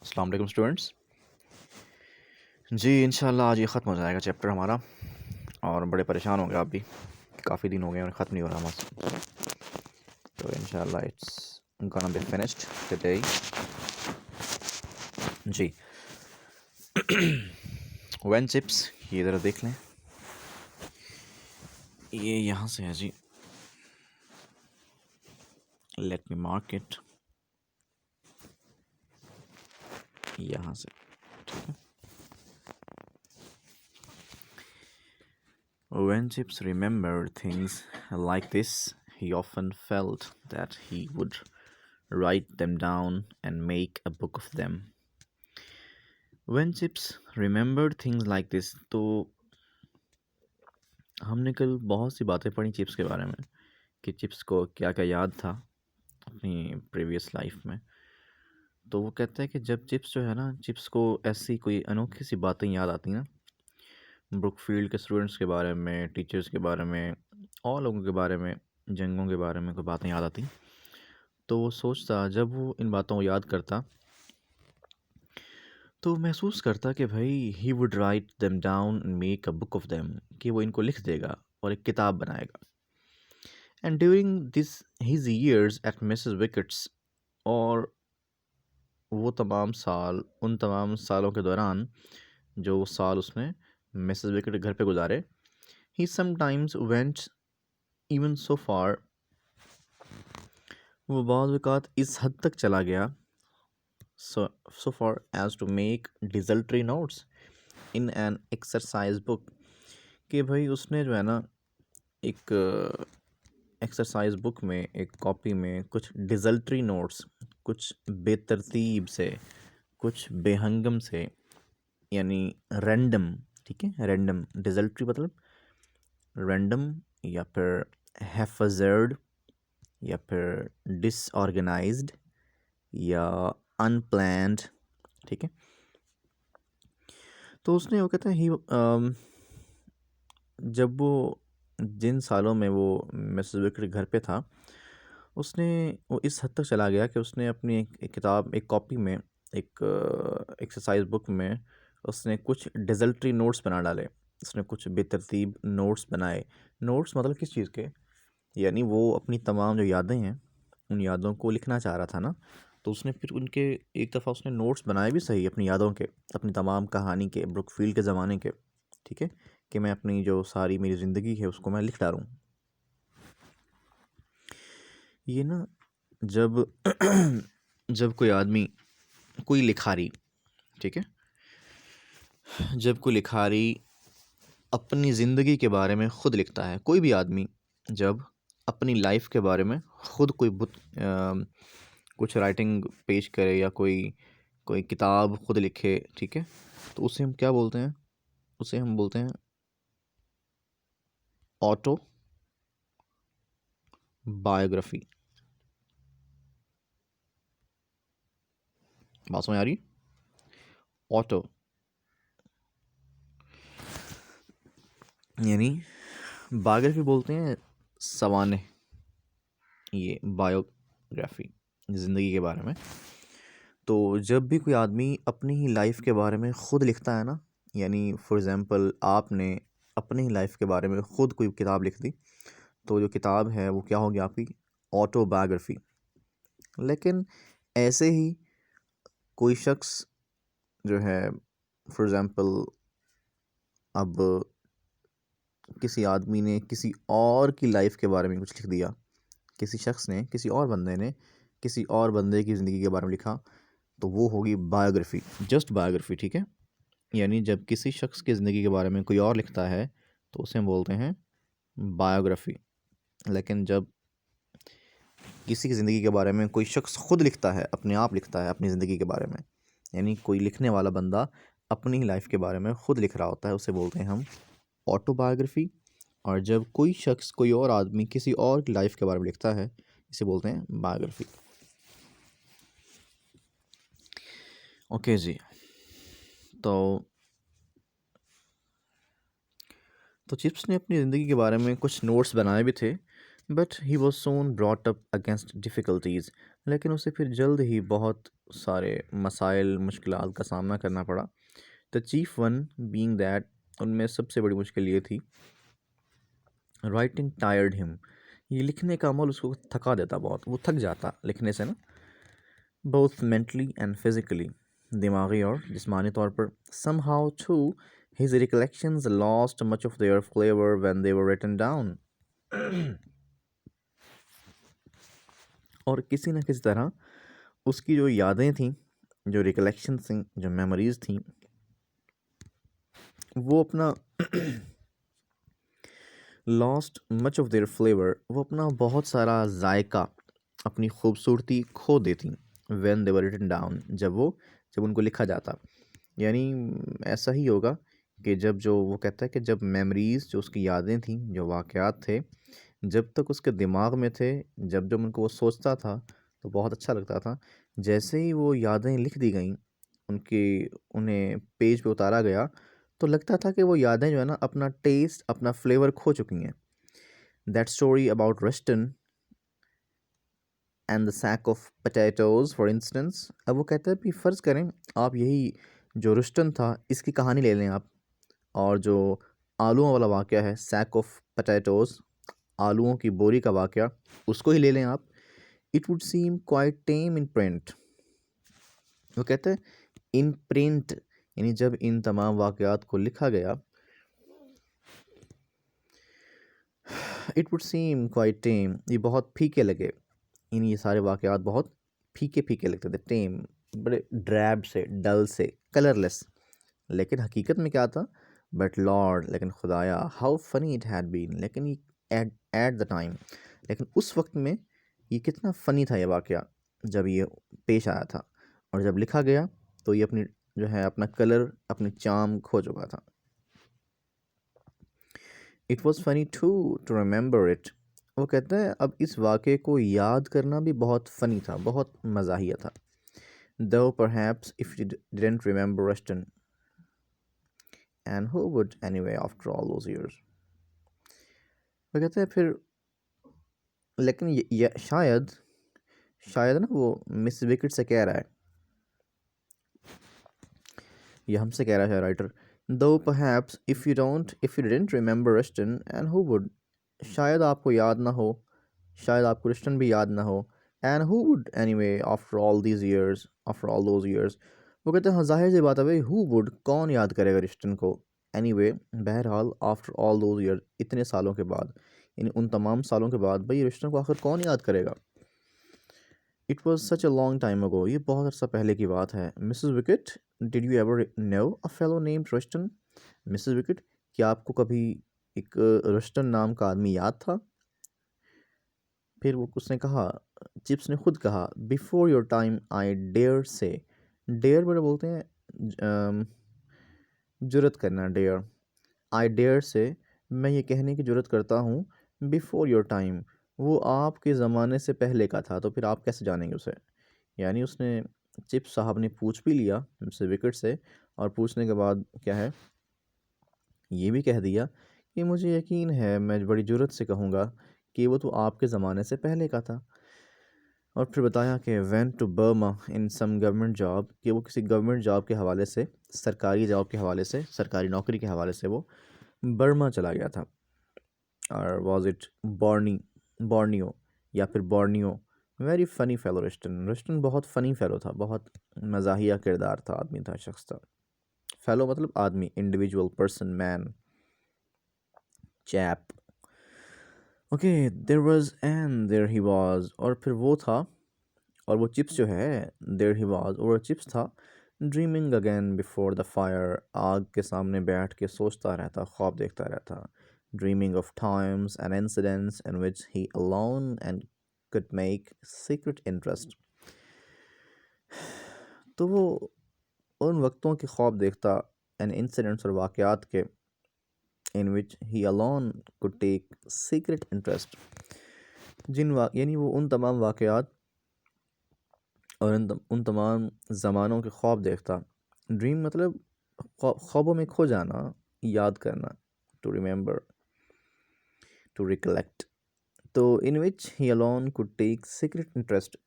अस्सलाम वालेकुम स्टूडेंट्स। जी इंशाल्लाह आज ये ख़त्म हो जाएगा चैप्टर हमारा और बड़े परेशान हो गए आप भी, काफ़ी दिन हो गए और ख़त्म नहीं हो रहा हमसे। तो इंशाल्लाह it's gonna be finished today. जी व्हेन चिप्स, ये ज़रा देख लें, ये यहाँ से है जी, लेट मी मार्क इट, यहाँ से, ठीक है। When Chips remembered things like this, he often felt that he would write them down and make a book of them. When Chips remembered things like this, तो हमने कल बहुत सी बातें पढ़ी चिप्स के बारे में कि चिप्स को क्या क्या याद था अपनी प्रीवियस लाइफ में। तो वो कहता है कि जब चिप्स जो है ना, चिप्स को ऐसी कोई अनोखी सी बातें याद आती ना, ब्रुकफील्ड के स्टूडेंट्स के बारे में, टीचर्स के बारे में, और लोगों के बारे में, जंगों के बारे में कोई बातें याद आती, तो वो सोचता, जब वो इन बातों को याद करता तो महसूस करता कि भाई he would write them down and make a book of them, कि वो इनको लिख देगा और एक किताब बनाएगा। And during this his years eight Mrs wickets, और वो तमाम साल, उन तमाम सालों के दौरान जो साल उसने मिसेस विकेट के घर पे गुजारे, he sometimes went even so far, वो बाद वक़ात इस हद तक चला गया, so far as to make desultory notes in an exercise book, कि भाई उसने जो है ना एक एक्सरसाइज बुक में, एक कॉपी में कुछ डिजल्ट्री नोट्स, कुछ बेतरतीब से, कुछ बेहंगम से, यानी रैंडम, ठीक है, रैंडम, डिजल्ट्री मतलब रैंडम, या फिर हैफजर्ड, या फिर डिसऑर्गेनाइज्ड, या अनप्लान्ड, ठीक है। तो उसने, वो कहता है ही जब वो, जिन सालों में वो मिसेस विकेट के घर पे था, उसने, वो इस हद तक चला गया कि उसने अपनी एक किताब, एक कॉपी में, एक एक्सरसाइज बुक में उसने कुछ डिजल्ट्री नोट्स बना डाले। उसने कुछ बेतरतीब नोट्स बनाए। नोट्स मतलब किस चीज़ के, यानी वो अपनी तमाम जो यादें हैं, उन यादों को लिखना चाह रहा था ना, तो उसने फिर उनके, एक दफ़ा उसने नोट्स बनाए भी सही अपनी यादों के, अपनी तमाम कहानी के, ब्रुकफील्ड के ज़माने के, ठीक है, कि मैं अपनी जो सारी मेरी ज़िंदगी है उसको मैं लिख डालूँ। ये ना, जब जब कोई आदमी, कोई लिखारी, ठीक है, जब कोई लिखारी अपनी ज़िंदगी के बारे में ख़ुद लिखता है, कोई भी आदमी जब अपनी लाइफ के बारे में ख़ुद कोई कुछ राइटिंग पेश करे, या कोई कोई किताब ख़ुद लिखे, ठीक है, तो उसे हम क्या बोलते हैं? उसे हम बोलते हैं ऑटो बायोग्राफी। बात समझ आ रही? ऑटो यानी बायोग्राफी बोलते हैं सवाने, ये बायोग्राफी ज़िंदगी के बारे में। तो जब भी कोई आदमी अपनी ही लाइफ के बारे में ख़ुद लिखता है ना, यानी फॉर एग्ज़ाम्पल आपने अपनी ही लाइफ के बारे में ख़ुद कोई किताब लिख दी, तो जो किताब है वो क्या होगी आपकी? ऑटोबायोग्राफी। लेकिन ऐसे ही कोई शख्स जो है, फॉर एग्ज़ाम्पल अब किसी आदमी ने किसी और की लाइफ के बारे में कुछ लिख दिया, किसी शख्स ने, किसी और बंदे ने किसी और बंदे की ज़िंदगी के बारे में लिखा, तो वो होगी बायोग्राफी, जस्ट बायोग्राफी, ठीक है। यानी जब किसी शख्स की ज़िंदगी के बारे में कोई और लिखता है तो उसे हम बोलते हैं बायोग्राफी। लेकिन जब किसी की ज़िंदगी के बारे में कोई शख्स ख़ुद लिखता है, अपने आप लिखता है अपनी ज़िंदगी के बारे में, यानी कोई लिखने वाला बंदा अपनी ही लाइफ के बारे में ख़ुद लिख रहा होता है, उसे बोलते हैं हम ऑटोबायोग्राफी। और जब कोई शख्स, कोई और आदमी किसी और की लाइफ के बारे में लिखता है, इसे बोलते हैं बायोग्राफी। ओके जी। तो चिप्स ने अपनी ज़िंदगी के बारे में कुछ नोट्स बनाए भी थे, but he was soon brought up against difficulties, लेकिन उसे फिर जल्द ही बहुत सारे मसाइल मुश्किलात का सामना करना पड़ा। The chief one being that, उनमें सबसे बड़ी मुश्किल ये थी, राइटिंग टायर्ड हिम, ये लिखने का अमल उसको थका देता बहुत, वो थक जाता लिखने से ना, बोथ मेंटली एंड फिजिकली, दिमागी और जिस्मानी तौर पर। somehow too his recollections lost much of their flavor when they were written down. और किसी न किसी तरह उसकी जो यादें थीं, जो रिकलेक्शंस थीं, जो मेमोरीज थीं, वो अपना lost much of their flavour, वो अपना बहुत सारा जायका, अपनी खूबसूरती खो देती when they were written down, जब उनको लिखा जाता। यानी ऐसा ही होगा कि जब जो वो कहता है कि जब मेमोरीज, जो उसकी यादें थीं, जो वाक़यात थे, जब तक उसके दिमाग में थे, जब जब उनको वो सोचता था तो बहुत अच्छा लगता था। जैसे ही वो यादें लिख दी गईं, उन्हें पेज पे उतारा गया, तो लगता था कि वो यादें जो है ना, अपना टेस्ट, अपना फ्लेवर खो चुकी हैं। That story about Rushton and the sack of potatoes for instance. अब वो कहता है कि फ़र्ज़ करें आप यही जो रुस्टन था, इसकी कहानी ले लें आप, और जो आलूओं वाला वाक़या है, सैक ऑफ पोटैटोज़, आलूओं की बोरी का वाक़या, उसको ही ले लें आप। It would seem quite time in print. वो कहते हैं इन प्रिंट, यानी जब इन तमाम वाक़यात को लिखा गया, इट वुड सीम क्वाइट टेम, ये बहुत फीके लगे, ये सारे वाक़यात बहुत फीके फीके लगते थे, टेम, बड़े ड्रैब से, डल से, कलरलेस। लेकिन हकीकत में क्या था? बट लॉर्ड, लेकिन खुदाया, how funny it had been, लेकिन ये एट द टाइम, लेकिन उस वक्त में ये कितना फ़नी था ये वाक़या, जब ये पेश आया था, और जब लिखा गया तो ये अपनी जो है अपना कलर, अपनी चार्म खो चुका था। It was funny to remember it. वो कहता है अब इस वाक़े को याद करना भी बहुत फ़नी था, बहुत मज़ाहिया था। Though perhaps if you didn't remember Rushton, and who would anyway after all those years. वो कहते हैं फिर, लेकिन ये शायद ना वो मिस विकेट से कह रहा है, ये हमसे कह रहा है writer. Though perhaps if you didn't remember Rushton, and who would, शायद आपको याद ना हो, शायद आपको रिस्टन भी याद ना हो, and who would anyway after all those years. वो कहते हैं हाँ, जाहिर सी बात है भाई, who would, कौन याद करेगा रिस्टन को, anyway, बहरहाल, after all those years, इतने सालों के बाद, यानी उन तमाम सालों के बाद भाई रिस्टन को आखिर कौन याद करेगा। It was such a long time ago, ये बहुत अर्सा पहले की बात है। Mrs Wickett, did you ever know a fellow named Rushton? Mrs Wickett, क्या आपको कभी एक रस्टन नाम का आदमी याद था? फिर वो उसने कहा, चिप्स ने खुद कहा, before your time I dare say, dare बड़े बोलते हैं जुरत करना, डेयर, आई डेयर से, मैं ये कहने की जुरत करता हूँ, बिफोर योर टाइम, वो आपके ज़माने से पहले का था, तो फिर आप कैसे जानेंगे उसे। यानी उसने, चिप्स साहब ने पूछ भी लिया हमसे विकेट से, और पूछने के बाद क्या है, ये भी कह दिया कि मुझे यकीन है, मैं बड़ी जुर्रत से कहूँगा कि वो तो आपके ज़माने से पहले का था। और फिर बताया कि went to Burma in some government job, कि वो किसी गवर्नमेंट जॉब के हवाले से, सरकारी जॉब के हवाले से, सरकारी नौकरी के हवाले से वो बर्मा चला गया था। और वॉज इट बॉर्नियो, या फिर Borneo. Very funny fellow Roston बहुत फ़नी फेलो था, बहुत मज़ाहिया किरदार था, आदमी था, शख्स था। फेलो मतलब आदमी, individual, person, man, chap. Okay, there was and there he was, और फिर वो था, और वो चिप्स जो है, देयर ही वाज, और वो चिप्स था, dreaming again before the fire, आग के सामने बैठ के सोचता रहता, ख्वाब देखता रहता, dreaming of times and incidents in which he alone and could make secret interest। तो वो उन वक्तों के ख्वाब देखता, एंड इंसिडेंट्स और वाक़यात के, in which he alone could take secret interest, यानी वो उन तमाम वाक़यात और उन तमाम ज़मानों के ख्वाब देखता। ड्रीम मतलब ख्वाबों में खो जाना, याद करना, टू रिमेंबर, टू रिकलेक्ट, तो in which he alone could take secret interest,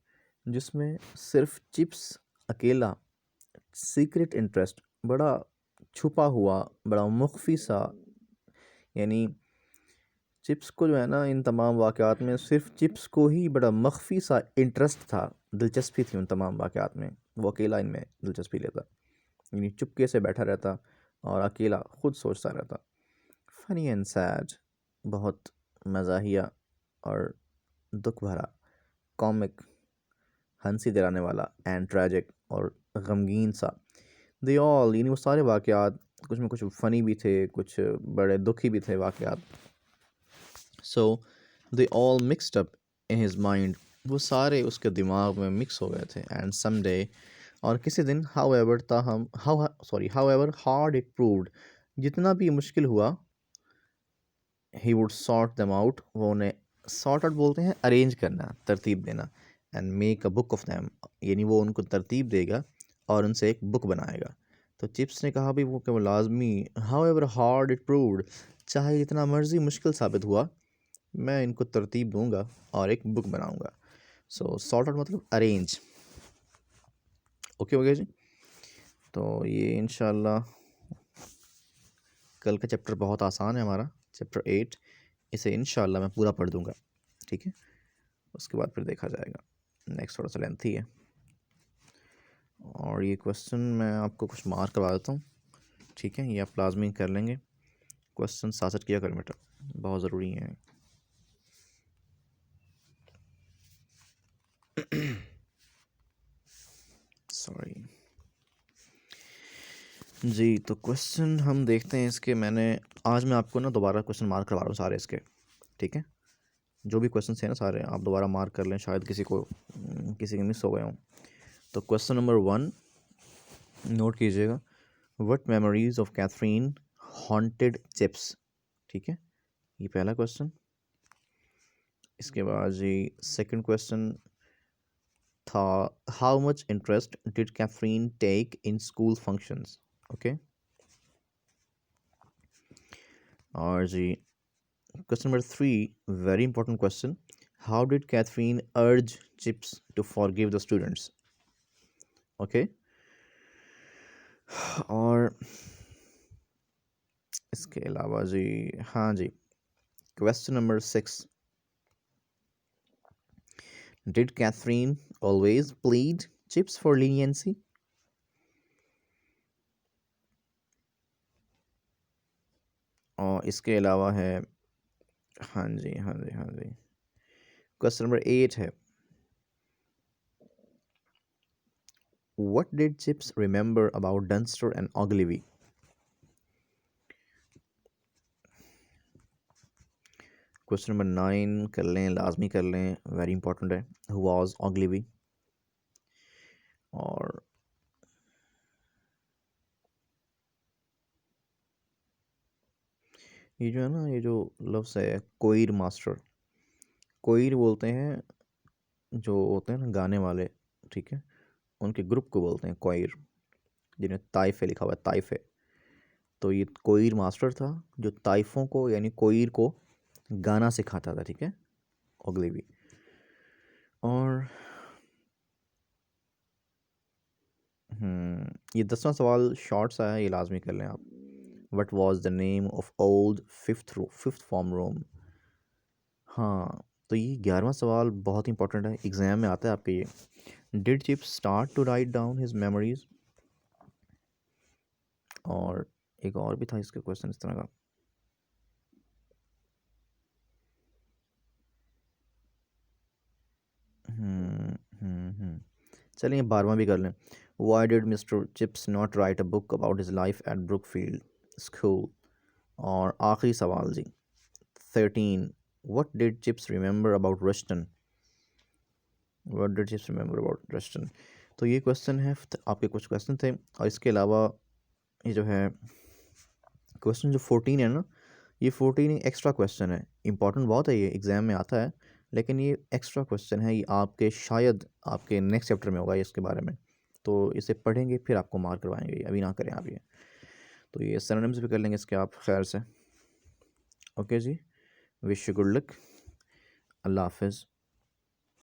जिसमें सिर्फ चिप्स अकेला सीक्रेट इंटरेस्ट, बड़ा छुपा हुआ, बड़ा मुख्फी सा, यानी चिप्स को जो है ना इन तमाम वाक़यात में सिर्फ चिप्स को ही बड़ा मख्फी सा इंटरेस्ट था, दिलचस्पी थी उन तमाम वाक़यात में। वो अकेला इनमें दिलचस्पी लेता, यानी चुपके से बैठा रहता और अकेला खुद सोचता रहता। फनी एंड सैड, बहुत मज़ाहिया और दुख भरा, कॉमिक हंसी दिलाने वाला, एंड ट्रैजिक और गमगीन सा। दे ऑल, यानी वो सारे वाक़यात कुछ में कुछ फ़नी भी थे, कुछ बड़े दुखी भी थे वाक़यात। So they all mixed up in his mind, वो सारे उसके दिमाग में मिक्स हो गए थे। एंड समडे, और किसी दिन, हाउएवर हार्ड इट प्रूव्ड, जितना भी मुश्किल हुआ, he would sort them out, वो उन्हें सॉर्ट आउट बोलते हैं अरेंज करना, तरतीब देना। And make a book of them, यानी वो उनको तरतीब देगा और उनसे एक बुक बनाएगा। तो चिप्स ने कहा भी वो कि वो लाजमी, हाउएवर हार्ड इट प्रूव्ड, चाहे जितना मर्जी मुश्किल साबित हुआ, मैं इनको तरतीब दूंगा और एक बुक बनाऊंगा। सो सॉर्ट आउट मतलब अरेंज। ओके हो गया जी। तो ये इंशाल्लाह कल का चैप्टर बहुत आसान है हमारा, चैप्टर 8, इसे इंशाल्लाह मैं पूरा पढ़ दूंगा, ठीक है। उसके बाद फिर देखा जाएगा, नेक्स्ट थोड़ा सा लेंथी है। और ये क्वेश्चन मैं आपको कुछ मार्क करवा देता हूँ, ठीक है, ये आप लाजमी कर लेंगे। क्वेश्चन 67 किया करें बेटा, बहुत ज़रूरी है। सॉरी जी। तो क्वेश्चन हम देखते हैं इसके, आज मैं आपको ना दोबारा क्वेश्चन मार्क करवा रहा हूँ सारे इसके, ठीक है। जो भी क्वेश्चन हैं ना सारे आप दोबारा मार्क कर लें, शायद किसी के मिस हो गए हों। तो क्वेश्चन नंबर 1 नोट कीजिएगा, what memories of Katherine haunted Chips, ठीक है, ये पहला क्वेश्चन। इसके बाद जी सेकंड क्वेश्चन था, how much interest did Katherine take in school functions, okay. और जी question number 3, very important question, how did Katherine urge Chips to forgive the students, okay. और इसके अलावा जी, हाँ जी, question number 6, did Katherine always plead Chips for leniency, और इसके अलावा है, हाँ जी हाँ जी हाँ जी, क्वेश्चन नंबर 8 है, what did Chips remember about Dunster and Ogilvie. Question number 9 कर लें, लाजमी कर लें, वेरी इंपॉर्टेंट है, हु वाज ऑग्लिवी। और ये जो है ना, ये जो लफ्ज़ है कोयर मास्टर, कोयर बोलते हैं जो होते हैं ना गाने वाले, ठीक है, उनके ग्रुप को बोलते हैं कोयर, जिन्हें ताइफे लिखा हुआ है, ताइफे। तो ये कोयर मास्टर था जो ताइफों को यानी कोयर को गाना सिखाता था, ठीक है, ओग्लिवी। और ये 10वां सवाल शॉर्ट सा है, ये लाजमी कर लें आप, what was the name of old fifth form room. हाँ, तो ये 11वां सवाल बहुत इंपॉर्टेंट है, एग्ज़ाम में आता है आपके ये, did chips start to write down his memories. और एक और भी था इसका क्वेश्चन इस तरह का, चलिए 12वां भी कर लें, why did mister chips not right a book about his life at Brookfield school. और आखिरी सवाल जी 13, what did Chips remember about Roston, what did Chips remember about Roston. तो ये क्वेश्चन है, आपके कुछ क्वेश्चन थे, और इसके अलावा ये जो है क्वेश्चन जो 14 है ना, ये 14 एक्स्ट्रा क्वेश्चन है, इंपॉर्टेंट बहुत है, ये एग्ज़ाम में आता है, लेकिन ये एक्स्ट्रा क्वेश्चन है, ये आपके शायद आपके नेक्स्ट चैप्टर में होगा इसके बारे में, तो इसे पढ़ेंगे फिर आपको मार्क करवाएंगे, अभी ना करें आप ये। तो ये सिनोनिम्स भी कर लेंगे इसके आप खैर से। ओके जी, विश यू गुड लक। अल्लाह हाफ़िज़।